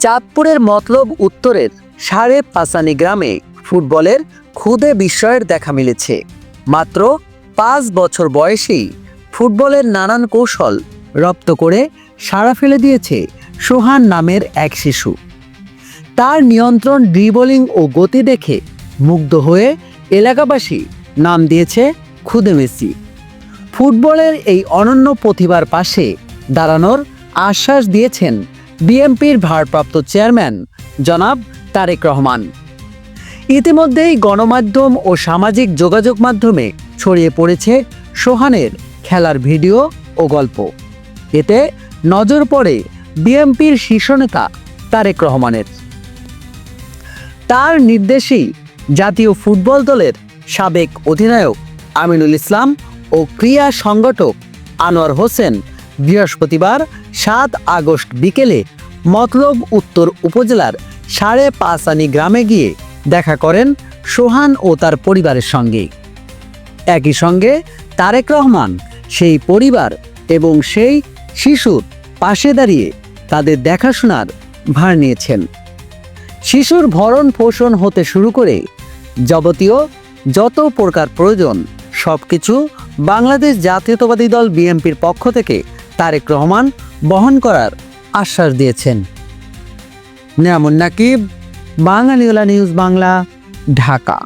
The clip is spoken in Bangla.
চাঁদপুরের মতলব উত্তরের সাড়ে পাসানি গ্রামে ফুটবলের খুদে বিস্ময়ের দেখা মিলেছে। মাত্র 5 বছর বয়সেই ফুটবলের নানান কৌশল রপ্ত করে সাড়া ফেলে দিয়েছে সোহান নামের এক শিশু। তার নিয়ন্ত্রণ, ড্রিবলিং ও গতি দেখে মুগ্ধ হয়ে এলাকাবাসী নাম দিয়েছে খুদে মেসি। ফুটবলের এই অনন্য প্রতিভার পাশে দাঁড়ানোর আশ্বাস দিয়েছেন বিএনপির ভারপ্রাপ্ত চেয়ারম্যান জনাব তারেক রহমান। ইতিমধ্যেই গণমাধ্যম ও সামাজিক যোগাযোগ মাধ্যমে ছড়িয়ে পড়েছে সোহানের খেলার ভিডিও ও গল্প। এতে নজর পড়ে বিএনপির শীর্ষ নেতা তারেক রহমানের। তার নির্দেশেই জাতীয় ফুটবল দলের সাবেক অধিনায়ক আমিনুল ইসলাম ও ক্রীড়া সংগঠক আনোয়ার হোসেন বৃহস্পতিবার 7 আগস্ট বিকেলে মতলব উত্তর উপজেলার সাড়ে পাসানি গ্রামে গিয়ে দেখা করেন সোহান ও তার পরিবারের সঙ্গে। একই সঙ্গে তারেক রহমান সেই পরিবার এবং সেই শিশুর পাশে দাঁড়িয়ে তাদের দেখাশোনার ভার নিয়েছেন। শিশুর ভরণ পোষণ হতে শুরু করে যাবতীয় যত প্রকার প্রয়োজন সবকিছু বাংলাদেশ জাতীয়তাবাদী দল বিএনপির পক্ষ থেকে তারেক রহমান বহন করার আশ্বাস দিয়েছেন। নিয়ামুন নাকিব, বাঙালিওয়ালা নিউজ বাংলা, ঢাকা।